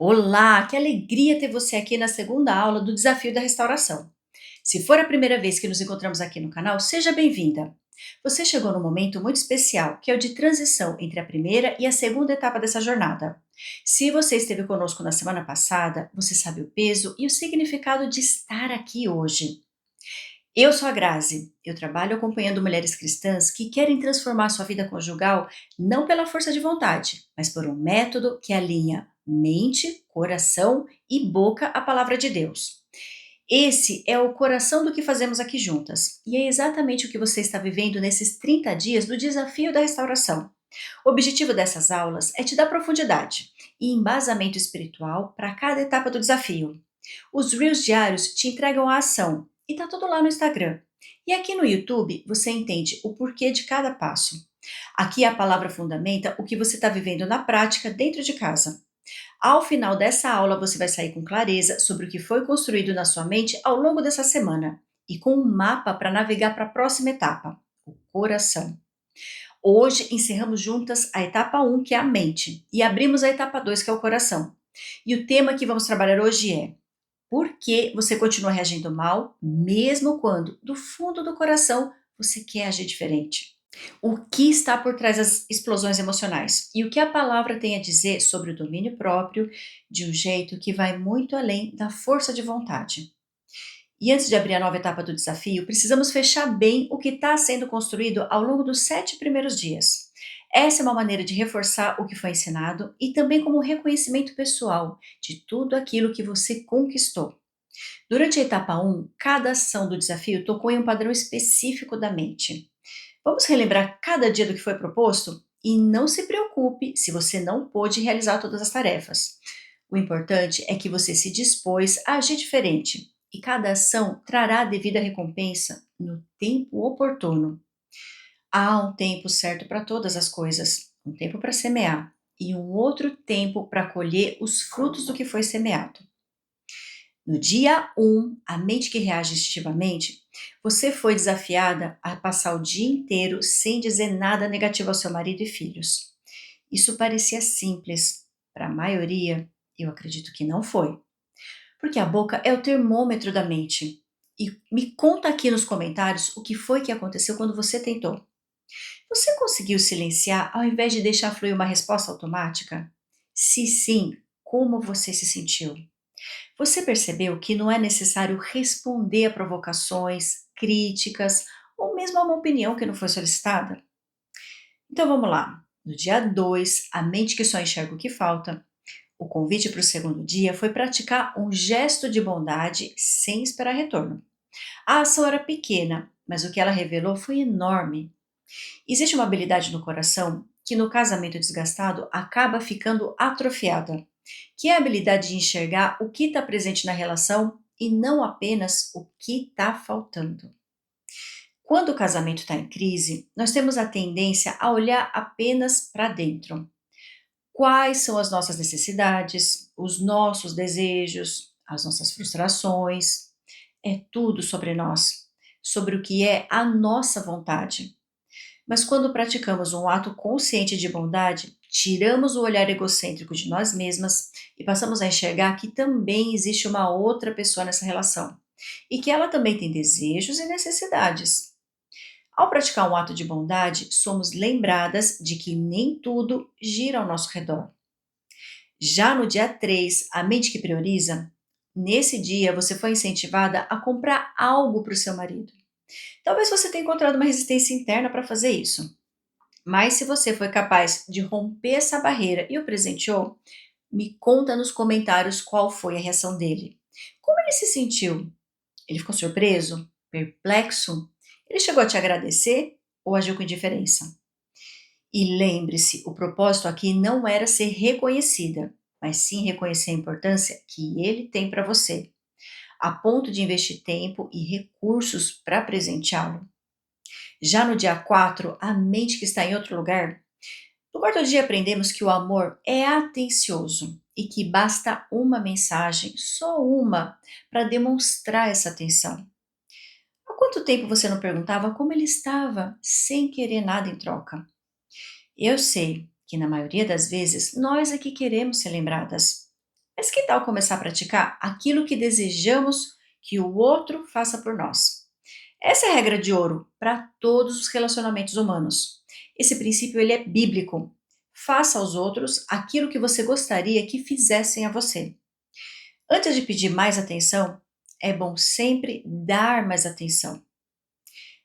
Olá, que alegria ter você aqui na segunda aula do Desafio da Restauração. Se for a primeira vez que nos encontramos aqui no canal, seja bem-vinda. Você chegou num momento muito especial, que é o de transição entre a primeira e a segunda etapa dessa jornada. Se você esteve conosco na semana passada, você sabe o peso e o significado de estar aqui hoje. Eu sou a Grazi. Eu trabalho acompanhando mulheres cristãs que querem transformar sua vida conjugal não pela força de vontade, mas por um método que alinha mente, coração e boca à palavra de Deus. Esse é o coração do que fazemos aqui juntas, e é exatamente o que você está vivendo nesses 30 dias do desafio da restauração. O objetivo dessas aulas é te dar profundidade e embasamento espiritual para cada etapa do desafio. Os Reels diários te entregam a ação e tá tudo lá no Instagram. E aqui no YouTube você entende o porquê de cada passo. Aqui a palavra fundamenta o que você está vivendo na prática dentro de casa. Ao final dessa aula você vai sair com clareza sobre o que foi construído na sua mente ao longo dessa semana e com um mapa para navegar para a próxima etapa, o coração. Hoje encerramos juntas a etapa um, que é a mente, e abrimos a etapa 2, que é o coração. E o tema que vamos trabalhar hoje é: por que você continua reagindo mal, mesmo quando, do fundo do coração, você quer agir diferente? O que está por trás das explosões emocionais? E o que a palavra tem a dizer sobre o domínio próprio de um jeito que vai muito além da força de vontade? E antes de abrir a nova etapa do desafio, precisamos fechar bem o que está sendo construído ao longo dos 7 primeiros dias. Essa é uma maneira de reforçar o que foi ensinado e também como um reconhecimento pessoal de tudo aquilo que você conquistou. Durante a etapa um, cada ação do desafio tocou em um padrão específico da mente. Vamos relembrar cada dia do que foi proposto? E não se preocupe se você não pôde realizar todas as tarefas. O importante é que você se dispôs a agir diferente e cada ação trará a devida recompensa no tempo oportuno. Há um tempo certo para todas as coisas, um tempo para semear e um outro tempo para colher os frutos do que foi semeado. No dia um, a mente que reage instintivamente, você foi desafiada a passar o dia inteiro sem dizer nada negativo ao seu marido e filhos. Isso parecia simples. Para a maioria, eu acredito que não foi. Porque a boca é o termômetro da mente. E me conta aqui nos comentários o que foi que aconteceu quando você tentou. Você conseguiu silenciar ao invés de deixar fluir uma resposta automática? Se sim, como você se sentiu? Você percebeu que não é necessário responder a provocações, críticas ou mesmo a uma opinião que não foi solicitada? Então vamos lá. No dia 2, a mente que só enxerga o que falta. O convite para o segundo dia foi praticar um gesto de bondade sem esperar retorno. A ação era pequena, mas o que ela revelou foi enorme. Existe uma habilidade no coração que, no casamento desgastado, acaba ficando atrofiada, que é a habilidade de enxergar o que está presente na relação e não apenas o que está faltando. Quando o casamento está em crise, nós temos a tendência a olhar apenas para dentro. Quais são as nossas necessidades, os nossos desejos, as nossas frustrações? É tudo sobre nós, sobre o que é a nossa vontade. Mas quando praticamos um ato consciente de bondade, tiramos o olhar egocêntrico de nós mesmas e passamos a enxergar que também existe uma outra pessoa nessa relação e que ela também tem desejos e necessidades. Ao praticar um ato de bondade, somos lembradas de que nem tudo gira ao nosso redor. Já no dia 3, a mente que prioriza, nesse dia você foi incentivada a comprar algo para o seu marido. Talvez você tenha encontrado uma resistência interna para fazer isso. Mas se você foi capaz de romper essa barreira e o presenteou, me conta nos comentários qual foi a reação dele. Como ele se sentiu? Ele ficou surpreso? Perplexo? Ele chegou a te agradecer ou agiu com indiferença? E lembre-se, o propósito aqui não era ser reconhecida, mas sim reconhecer a importância que ele tem para você, a ponto de investir tempo e recursos para presenteá-lo. Já no dia 4, a mente que está em outro lugar. No quarto dia, aprendemos que o amor é atencioso e que basta uma mensagem, só uma, para demonstrar essa atenção. Há quanto tempo você não perguntava como ele estava, sem querer nada em troca? Eu sei que, na maioria das vezes, nós é que queremos ser lembradas. Mas que tal começar a praticar aquilo que desejamos que o outro faça por nós? Essa é a regra de ouro para todos os relacionamentos humanos. Esse princípio ele é bíblico. Faça aos outros aquilo que você gostaria que fizessem a você. Antes de pedir mais atenção, é bom sempre dar mais atenção.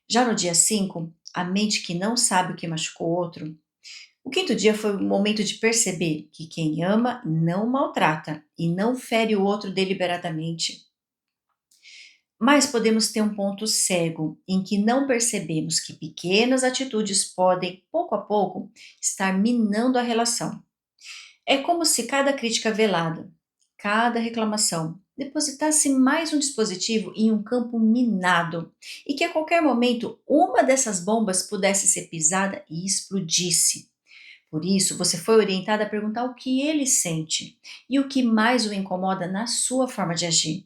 Já no dia 5, a mente que não sabe o que machucou o outro. O quinto dia foi o momento de perceber que quem ama não maltrata e não fere o outro deliberadamente. Mas podemos ter um ponto cego em que não percebemos que pequenas atitudes podem, pouco a pouco, estar minando a relação. É como se cada crítica velada, cada reclamação, depositasse mais um dispositivo em um campo minado e que a qualquer momento uma dessas bombas pudesse ser pisada e explodisse. Por isso, você foi orientada a perguntar o que ele sente e o que mais o incomoda na sua forma de agir.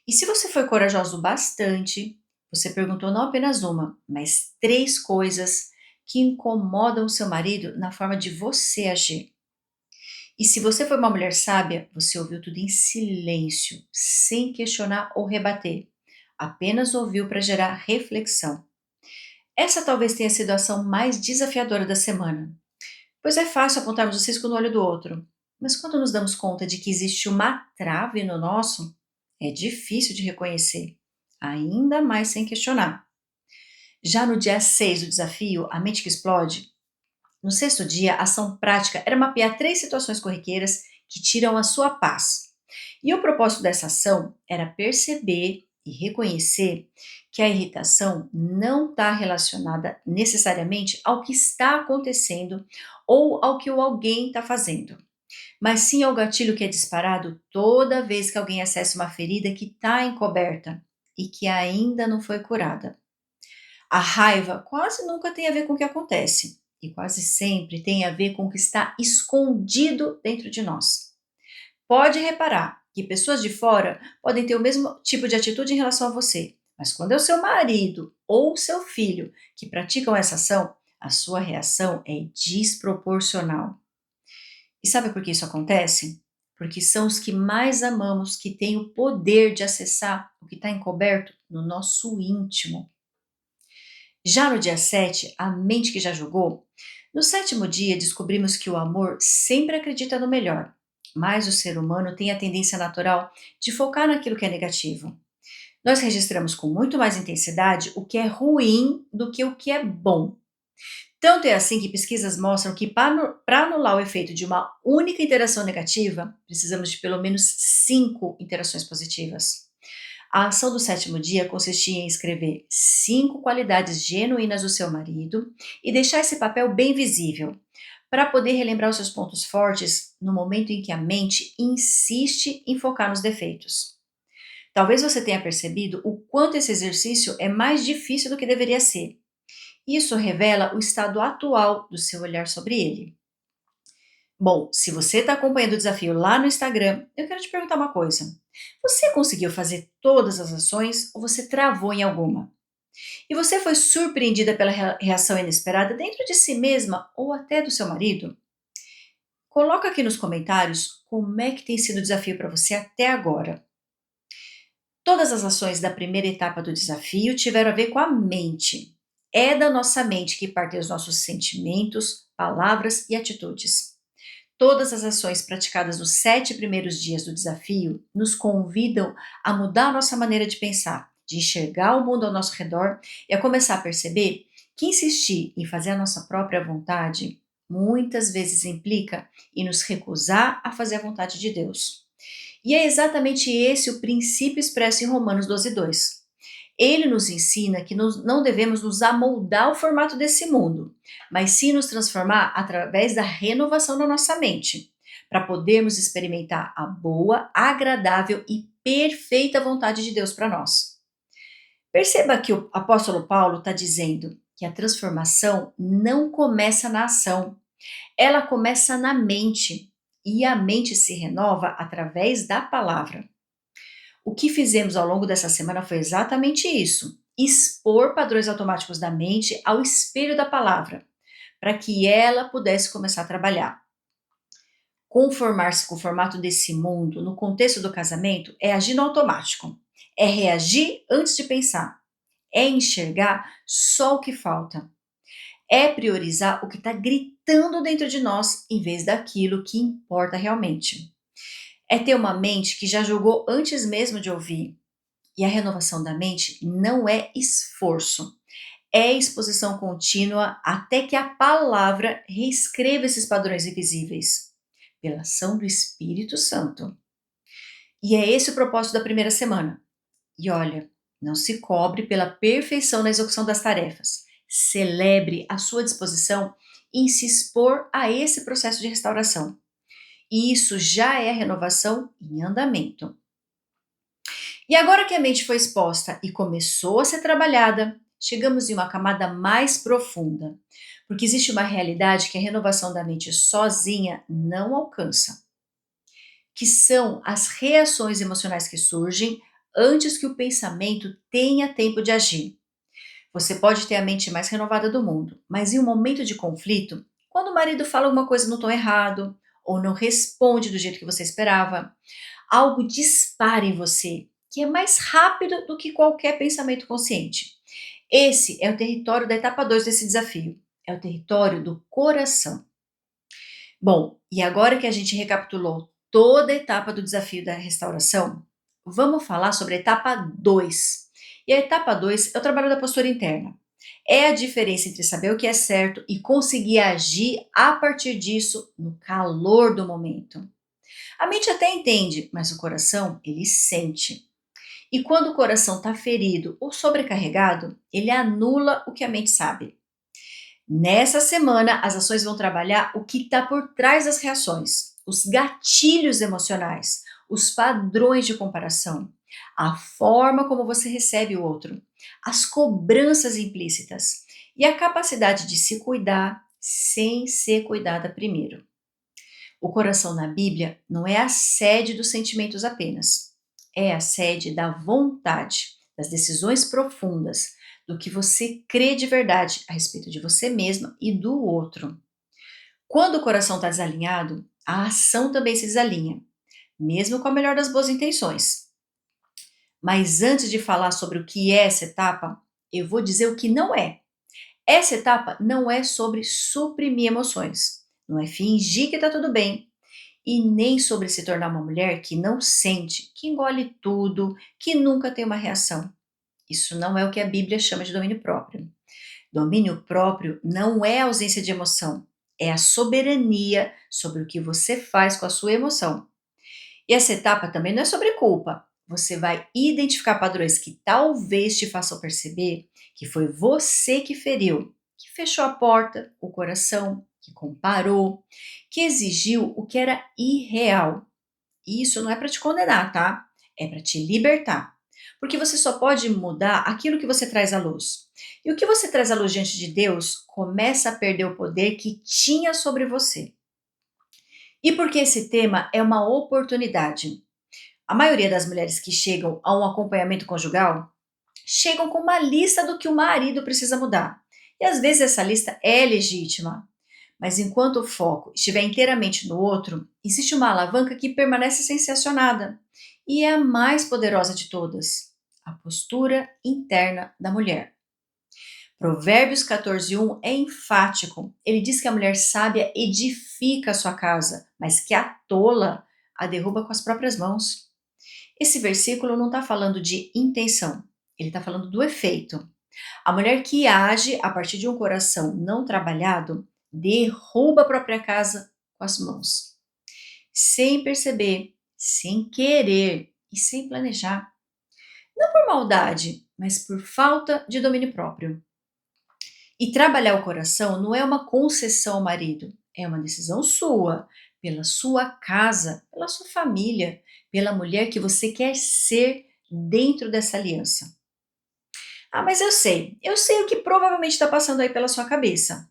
E se você foi corajoso bastante, você perguntou não apenas uma, mas três coisas que incomodam o seu marido na forma de você agir. E se você foi uma mulher sábia, você ouviu tudo em silêncio, sem questionar ou rebater. Apenas ouviu para gerar reflexão. Essa talvez tenha sido a ação mais desafiadora da semana, pois é fácil apontarmos o cisco no olho do outro. Mas quando nos damos conta de que existe uma trave no nosso, é difícil de reconhecer, ainda mais sem questionar. Já no dia 6 do desafio, a mente que explode, no sexto dia, a ação prática era mapear três situações corriqueiras que tiram a sua paz. E o propósito dessa ação era perceber e reconhecer que a irritação não está relacionada necessariamente ao que está acontecendo ou ao que o alguém está fazendo, mas sim ao gatilho que é disparado toda vez que alguém acessa uma ferida que está encoberta e que ainda não foi curada. A raiva quase nunca tem a ver com o que acontece e quase sempre tem a ver com o que está escondido dentro de nós. Pode reparar que pessoas de fora podem ter o mesmo tipo de atitude em relação a você, mas quando é o seu marido ou o seu filho que praticam essa ação, a sua reação é desproporcional. E sabe por que isso acontece? Porque são os que mais amamos que têm o poder de acessar o que está encoberto no nosso íntimo. Já no dia 7, a mente que já julgou, no sétimo dia descobrimos que o amor sempre acredita no melhor, mas o ser humano tem a tendência natural de focar naquilo que é negativo. Nós registramos com muito mais intensidade o que é ruim do que o que é bom. Tanto é assim que pesquisas mostram que para anular o efeito de uma única interação negativa, precisamos de pelo menos 5 interações positivas. A ação do sétimo dia consistia em escrever 5 qualidades genuínas do seu marido e deixar esse papel bem visível, para poder relembrar os seus pontos fortes no momento em que a mente insiste em focar nos defeitos. Talvez você tenha percebido o quanto esse exercício é mais difícil do que deveria ser. Isso revela o estado atual do seu olhar sobre ele. Bom, se você está acompanhando o desafio lá no Instagram, eu quero te perguntar uma coisa. Você conseguiu fazer todas as ações ou você travou em alguma? E você foi surpreendida pela reação inesperada dentro de si mesma ou até do seu marido? Coloca aqui nos comentários como é que tem sido o desafio para você até agora. Todas as ações da primeira etapa do desafio tiveram a ver com a mente. É da nossa mente que partem os nossos sentimentos, palavras e atitudes. Todas as ações praticadas nos 7 primeiros dias do desafio nos convidam a mudar a nossa maneira de pensar, de enxergar o mundo ao nosso redor e a começar a perceber que insistir em fazer a nossa própria vontade muitas vezes implica em nos recusar a fazer a vontade de Deus. E é exatamente esse o princípio expresso em Romanos 12:2. Ele nos ensina que não devemos nos amoldar ao formato desse mundo, mas sim nos transformar através da renovação da nossa mente, para podermos experimentar a boa, agradável e perfeita vontade de Deus para nós. Perceba que o apóstolo Paulo está dizendo que a transformação não começa na ação, ela começa na mente, e a mente se renova através da palavra. O que fizemos ao longo dessa semana foi exatamente isso: expor padrões automáticos da mente ao espelho da palavra, para que ela pudesse começar a trabalhar. Conformar-se com o formato desse mundo no contexto do casamento é agir no automático, é reagir antes de pensar, é enxergar só o que falta, é priorizar o que está gritando dentro de nós em vez daquilo que importa realmente. É ter uma mente que já jogou antes mesmo de ouvir. E a renovação da mente não é esforço, é exposição contínua até que a palavra reescreva esses padrões invisíveis, pela ação do Espírito Santo. E é esse o propósito da primeira semana. E olha, não se cobre pela perfeição na execução das tarefas. Celebre a sua disposição em se expor a esse processo de restauração. E isso já é a renovação em andamento. E agora que a mente foi exposta e começou a ser trabalhada, chegamos em uma camada mais profunda, porque existe uma realidade que a renovação da mente sozinha não alcança, que são as reações emocionais que surgem antes que o pensamento tenha tempo de agir. Você pode ter a mente mais renovada do mundo, mas em um momento de conflito, quando o marido fala alguma coisa no tom errado, ou não responde do jeito que você esperava, algo dispara em você, que é mais rápido do que qualquer pensamento consciente. Esse é o território da etapa 2 desse desafio. É o território do coração. Bom, e agora que a gente recapitulou toda a etapa do desafio da restauração, vamos falar sobre a etapa 2. E a etapa 2 é o trabalho da postura interna. É a diferença entre saber o que é certo e conseguir agir a partir disso no calor do momento. A mente até entende, mas o coração, ele sente. E quando o coração está ferido ou sobrecarregado, ele anula o que a mente sabe. Nessa semana, as ações vão trabalhar o que está por trás das reações, os gatilhos emocionais, os padrões de comparação, a forma como você recebe o outro, as cobranças implícitas e a capacidade de se cuidar sem ser cuidada primeiro. O coração na Bíblia não é a sede dos sentimentos apenas, é a sede da vontade, das decisões profundas, do que você crê de verdade a respeito de você mesma e do outro. Quando o coração está desalinhado, a ação também se desalinha, mesmo com a melhor das boas intenções. Mas antes de falar sobre o que é essa etapa, eu vou dizer o que não é. Essa etapa não é sobre suprimir emoções, não é fingir que está tudo bem, e nem sobre se tornar uma mulher que não sente, que engole tudo, que nunca tem uma reação. Isso não é o que a Bíblia chama de domínio próprio. Domínio próprio não é ausência de emoção, é a soberania sobre o que você faz com a sua emoção. E essa etapa também não é sobre culpa. Você vai identificar padrões que talvez te façam perceber que foi você que feriu, que fechou a porta, o coração, que comparou, que exigiu o que era irreal. E isso não é para te condenar, tá? É para te libertar. Porque você só pode mudar aquilo que você traz à luz. E o que você traz à luz diante de Deus começa a perder o poder que tinha sobre você. E porque esse tema é uma oportunidade. A maioria das mulheres que chegam a um acompanhamento conjugal chegam com uma lista do que o marido precisa mudar. E às vezes essa lista é legítima, mas enquanto o foco estiver inteiramente no outro, existe uma alavanca que permanece sem ser acionada. E é a mais poderosa de todas: a postura interna da mulher. Provérbios 14:1 é enfático. Ele diz que a mulher sábia edifica a sua casa, mas que a tola a derruba com as próprias mãos. Esse versículo não está falando de intenção, ele está falando do efeito. A mulher que age a partir de um coração não trabalhado derruba a própria casa com as mãos, sem perceber, sem querer e sem planejar. Não por maldade, mas por falta de domínio próprio. E trabalhar o coração não é uma concessão ao marido, é uma decisão sua, pela sua casa, pela sua família, pela mulher que você quer ser dentro dessa aliança. Ah, mas eu sei o que provavelmente está passando aí pela sua cabeça.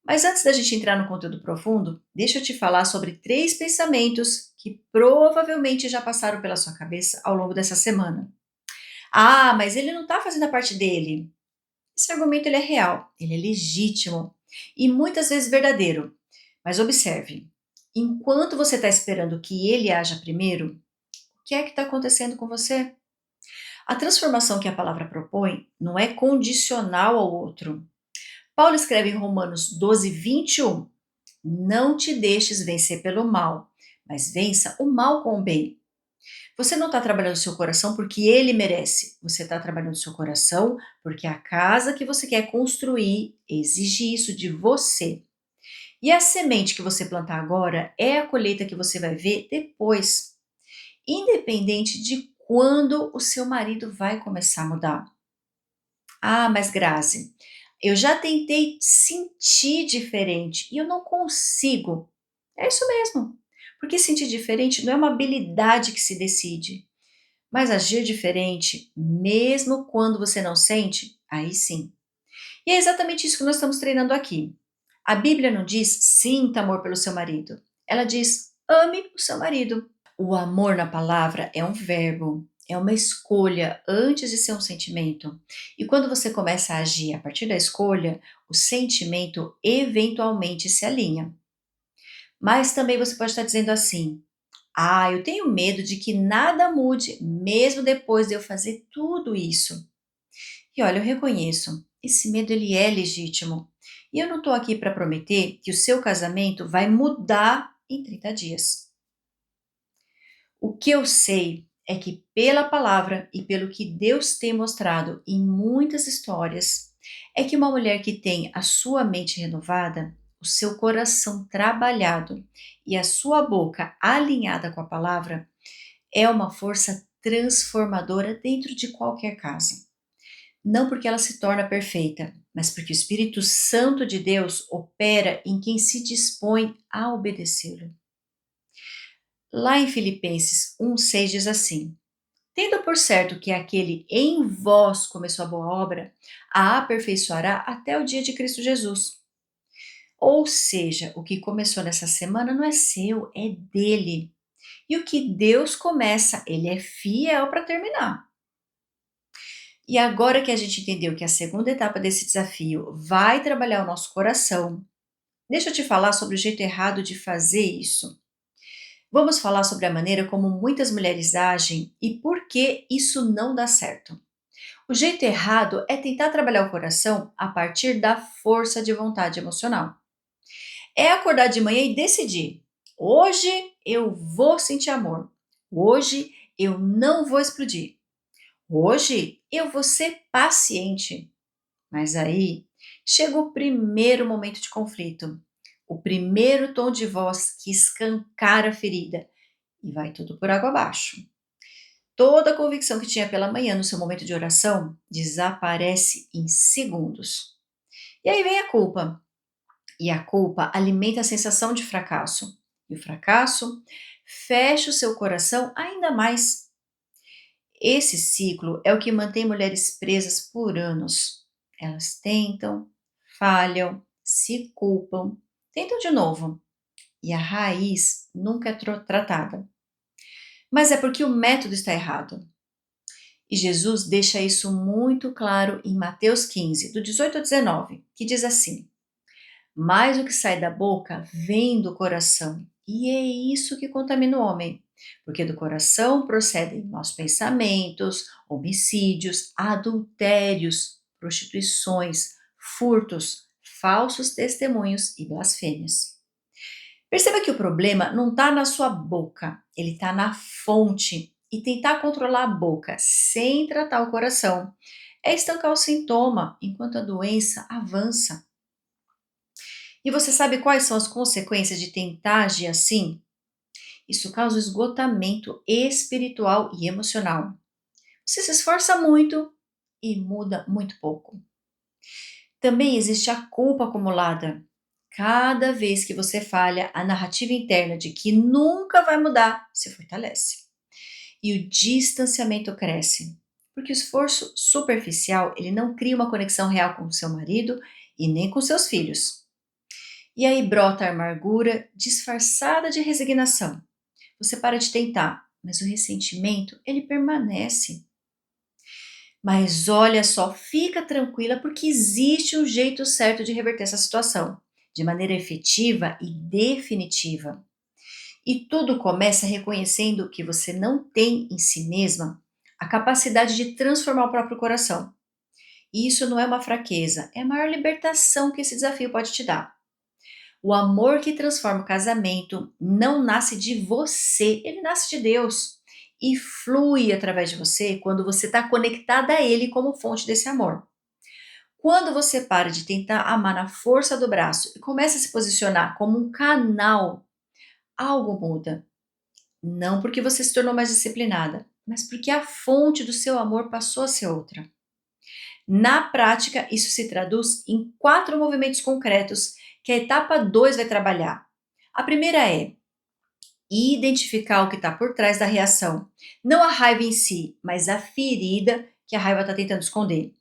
Mas antes da gente entrar no conteúdo profundo, deixa eu te falar sobre 3 pensamentos que provavelmente já passaram pela sua cabeça ao longo dessa semana. Ah, mas ele não está fazendo a parte dele. Esse argumento ele é real, ele é legítimo e muitas vezes verdadeiro. Mas observe, Enquanto você está esperando que ele haja primeiro, o que é que está acontecendo com você? A transformação que a palavra propõe não é condicional ao outro. Paulo escreve em Romanos 12, 21: Não te deixes vencer pelo mal, mas vença o mal com o bem. Você não está trabalhando seu coração porque ele merece. Você está trabalhando seu coração porque a casa que você quer construir exige isso de você. E a semente que você plantar agora é a colheita que você vai ver depois, independente de quando o seu marido vai começar a mudar. Ah, mas Grazi, eu já tentei sentir diferente e eu não consigo. É isso mesmo, porque sentir diferente não é uma habilidade que se decide, mas agir diferente, mesmo quando você não sente, aí sim. E é exatamente isso que nós estamos treinando aqui. A Bíblia não diz sinta amor pelo seu marido, ela diz ame o seu marido. O amor na palavra é um verbo, é uma escolha antes de ser um sentimento. E quando você começa a agir a partir da escolha, o sentimento eventualmente se alinha. Mas também você pode estar dizendo assim: ah, eu tenho medo de que nada mude, mesmo depois de eu fazer tudo isso. E olha, eu reconheço, esse medo ele é legítimo. E eu não estou aqui para prometer que o seu casamento vai mudar em 30 dias. O que eu sei é que pela palavra e pelo que Deus tem mostrado em muitas histórias, é que uma mulher que tem a sua mente renovada, o seu coração trabalhado e a sua boca alinhada com a palavra, é uma força transformadora dentro de qualquer casa. Não porque ela se torna perfeita, mas porque o Espírito Santo de Deus opera em quem se dispõe a obedecê-lo. Lá em Filipenses 1,6 diz assim: Tendo por certo que aquele em vós começou a boa obra, a aperfeiçoará até o dia de Cristo Jesus. Ou seja, o que começou nessa semana não é seu, é dele. E o que Deus começa, ele é fiel para terminar. E agora que a gente entendeu que a segunda etapa desse desafio vai trabalhar o nosso coração, deixa eu te falar sobre o jeito errado de fazer isso. Vamos falar sobre a maneira como muitas mulheres agem e por que isso não dá certo. O jeito errado é tentar trabalhar o coração a partir da força de vontade emocional. É acordar de manhã e decidir: hoje eu vou sentir amor. Hoje eu não vou explodir. Hoje eu vou ser paciente. Mas aí chega o primeiro momento de conflito, o primeiro tom de voz que escancara a ferida e vai tudo por água abaixo. Toda a convicção que tinha pela manhã no seu momento de oração desaparece em segundos. E aí vem a culpa. E a culpa alimenta a sensação de fracasso. E o fracasso fecha o seu coração ainda mais. Esse ciclo é o que mantém mulheres presas por anos. Elas tentam, falham, se culpam, tentam de novo. E a raiz nunca é tratada. Mas é porque o método está errado. E Jesus deixa isso muito claro em Mateus 15, do 18 ao 19, que diz assim: Mas o que sai da boca vem do coração, e é isso que contamina o homem, porque do coração procedem maus pensamentos, homicídios, adultérios, prostituições, furtos, falsos testemunhos e blasfêmias. Perceba que o problema não está na sua boca, ele está na fonte. E tentar controlar a boca sem tratar o coração é estancar o sintoma enquanto a doença avança. E você sabe quais são as consequências de tentar agir assim? Isso causa esgotamento espiritual e emocional. Você se esforça muito e muda muito pouco. Também existe a culpa acumulada. Cada vez que você falha, a narrativa interna de que nunca vai mudar se fortalece. E o distanciamento cresce, porque o esforço superficial, ele não cria uma conexão real com o seu marido e nem com seus filhos. E aí brota a amargura disfarçada de resignação. Você para de tentar, mas o ressentimento, ele permanece. Mas olha só, fica tranquila porque existe um jeito certo de reverter essa situação, de maneira efetiva e definitiva. E tudo começa reconhecendo que você não tem em si mesma a capacidade de transformar o próprio coração. E isso não é uma fraqueza, é a maior libertação que esse desafio pode te dar. O amor que transforma o casamento não nasce de você, ele nasce de Deus. E flui através de você quando você está conectada a Ele como fonte desse amor. Quando você para de tentar amar na força do braço e começa a se posicionar como um canal, algo muda. Não porque você se tornou mais disciplinada, mas porque a fonte do seu amor passou a ser outra. Na prática, isso se traduz em 4 movimentos concretos que a etapa 2 vai trabalhar. A primeira é identificar o que está por trás da reação. Não a raiva em si, mas a ferida que a raiva está tentando esconder.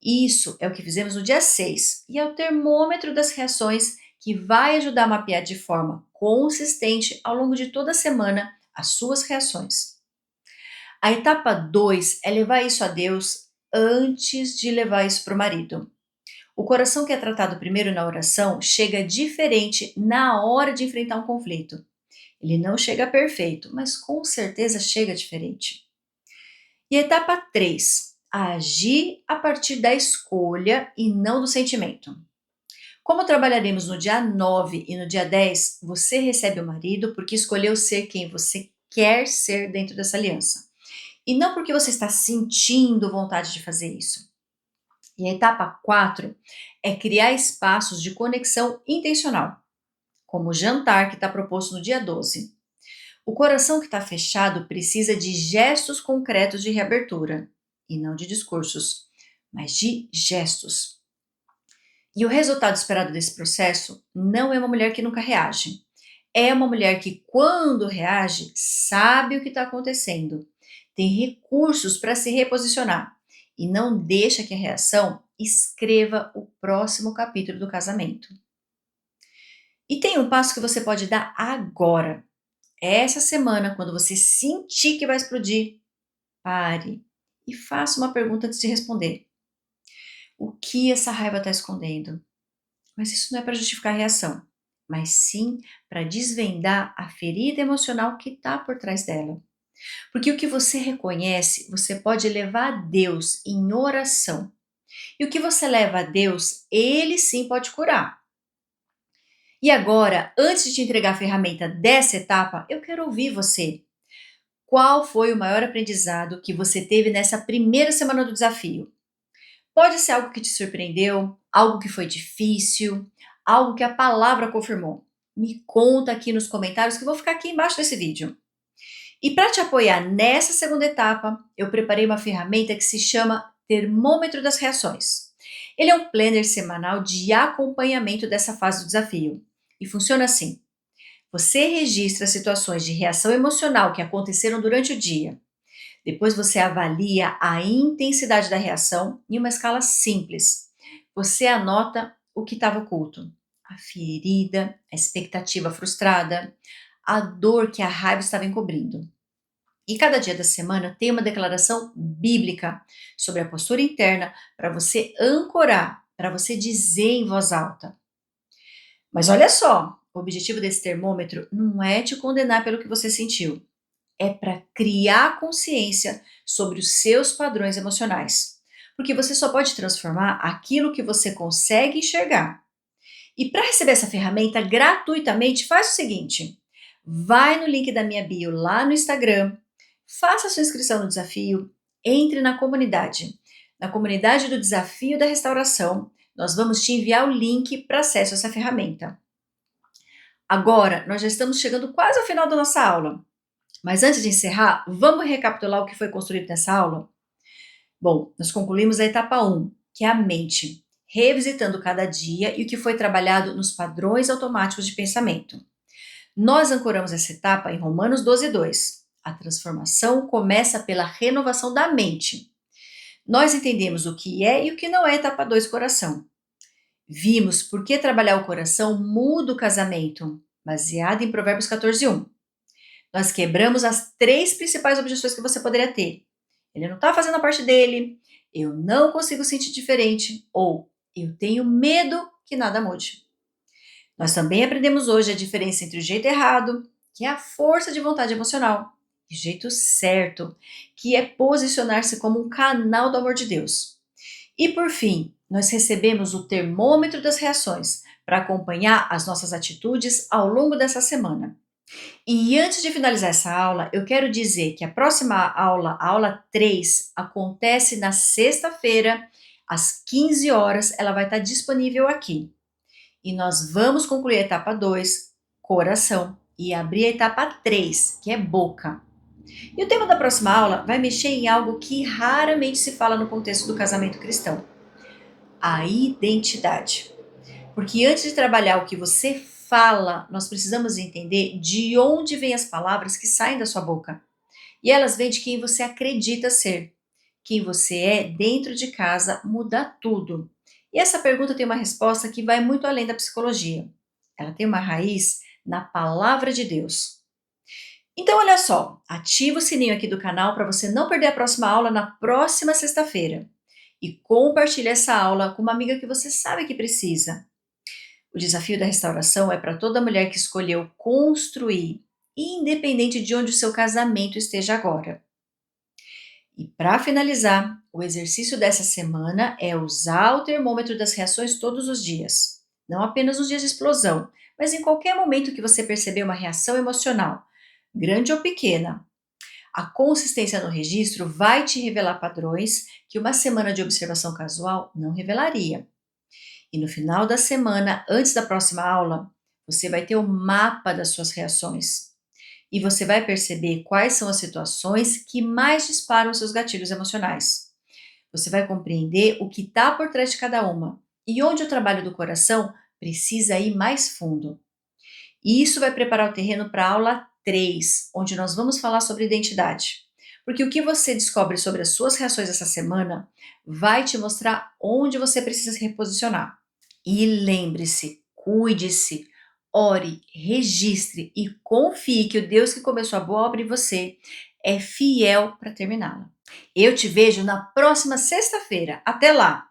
Isso é o que fizemos no dia 6 e é o termômetro das reações que vai ajudar a mapear de forma consistente ao longo de toda a semana as suas reações. A etapa 2 é levar isso a Deus antes de levar isso para o marido. O coração que é tratado primeiro na oração chega diferente na hora de enfrentar um conflito. Ele não chega perfeito, mas com certeza chega diferente. E a etapa 3, agir a partir da escolha e não do sentimento. Como trabalharemos no dia 9 e no dia 10, você recebe o marido porque escolheu ser quem você quer ser dentro dessa aliança. E não porque você está sentindo vontade de fazer isso. E a etapa 4 é criar espaços de conexão intencional, como o jantar que está proposto no dia 12. O coração que está fechado precisa de gestos concretos de reabertura, e não de discursos, mas de gestos. E o resultado esperado desse processo não é uma mulher que nunca reage. É uma mulher que, quando reage, sabe o que está acontecendo, tem recursos para se reposicionar e não deixa que a reação escreva o próximo capítulo do casamento. E tem um passo que você pode dar agora. Essa semana, quando você sentir que vai explodir, pare e faça uma pergunta antes de responder. O que essa raiva está escondendo? Mas isso não é para justificar a reação, mas sim para desvendar a ferida emocional que está por trás dela. Porque o que você reconhece, você pode levar a Deus em oração. E o que você leva a Deus, Ele sim pode curar. E agora, antes de te entregar a ferramenta dessa etapa, eu quero ouvir você. Qual foi o maior aprendizado que você teve nessa primeira semana do desafio? Pode ser algo que te surpreendeu, algo que foi difícil, algo que a palavra confirmou. Me conta aqui nos comentários que eu vou ficar aqui embaixo desse vídeo. E para te apoiar nessa segunda etapa, eu preparei uma ferramenta que se chama Termômetro das Reações. Ele é um planner semanal de acompanhamento dessa fase do desafio. E funciona assim: você registra situações de reação emocional que aconteceram durante o dia. Depois você avalia a intensidade da reação em uma escala simples. Você anota o que estava oculto: a ferida, a expectativa frustrada, a dor que a raiva estava encobrindo. E cada dia da semana tem uma declaração bíblica sobre a postura interna para você ancorar, para você dizer em voz alta. Mas olha só, o objetivo desse termômetro não é te condenar pelo que você sentiu, é para criar consciência sobre os seus padrões emocionais. Porque você só pode transformar aquilo que você consegue enxergar. E para receber essa ferramenta gratuitamente, faz o seguinte: vai no link da minha bio lá no Instagram, faça sua inscrição no desafio, entre na comunidade. Na comunidade do Desafio da Restauração, nós vamos te enviar o link para acesso a essa ferramenta. Agora, nós já estamos chegando quase ao final da nossa aula. Mas antes de encerrar, vamos recapitular o que foi construído nessa aula? Bom, nós concluímos a etapa 1, que é a mente, revisitando cada dia e o que foi trabalhado nos padrões automáticos de pensamento. Nós ancoramos essa etapa em Romanos 12:2. A transformação começa pela renovação da mente. Nós entendemos o que é e o que não é etapa 2, coração. Vimos por que trabalhar o coração muda o casamento, baseado em Provérbios 14:1. Nós quebramos as 3 principais objeções que você poderia ter. Ele não está fazendo a parte dele, eu não consigo sentir diferente, ou eu tenho medo que nada mude. Nós também aprendemos hoje a diferença entre o jeito errado, que é a força de vontade emocional, e o jeito certo, que é posicionar-se como um canal do amor de Deus. E por fim, nós recebemos o termômetro das reações para acompanhar as nossas atitudes ao longo dessa semana. E antes de finalizar essa aula, eu quero dizer que a próxima aula, a aula 3, acontece na sexta-feira, às 15 horas, ela vai estar disponível aqui. E nós vamos concluir a etapa 2, coração, e abrir a etapa 3, que é boca. E o tema da próxima aula vai mexer em algo que raramente se fala no contexto do casamento cristão: a identidade. Porque antes de trabalhar o que você fala, nós precisamos entender de onde vêm as palavras que saem da sua boca. E elas vêm de quem você acredita ser. Quem você é dentro de casa muda tudo. E essa pergunta tem uma resposta que vai muito além da psicologia. Ela tem uma raiz na palavra de Deus. Então, olha só, ativa o sininho aqui do canal para você não perder a próxima aula na próxima sexta-feira. E compartilhe essa aula com uma amiga que você sabe que precisa. O desafio da restauração é para toda mulher que escolheu construir, independente de onde o seu casamento esteja agora. E para finalizar, o exercício dessa semana é usar o termômetro das reações todos os dias. Não apenas nos dias de explosão, mas em qualquer momento que você perceber uma reação emocional, grande ou pequena. A consistência no registro vai te revelar padrões que uma semana de observação casual não revelaria. E no final da semana, antes da próxima aula, você vai ter o mapa das suas reações. E você vai perceber quais são as situações que mais disparam seus gatilhos emocionais. Você vai compreender o que está por trás de cada uma e onde o trabalho do coração precisa ir mais fundo. E isso vai preparar o terreno para a aula 3, onde nós vamos falar sobre identidade. Porque o que você descobre sobre as suas reações essa semana vai te mostrar onde você precisa se reposicionar. E lembre-se, cuide-se, ore, registre e confie que o Deus que começou a boa obra em você é fiel para terminá-la. Eu te vejo na próxima sexta-feira. Até lá!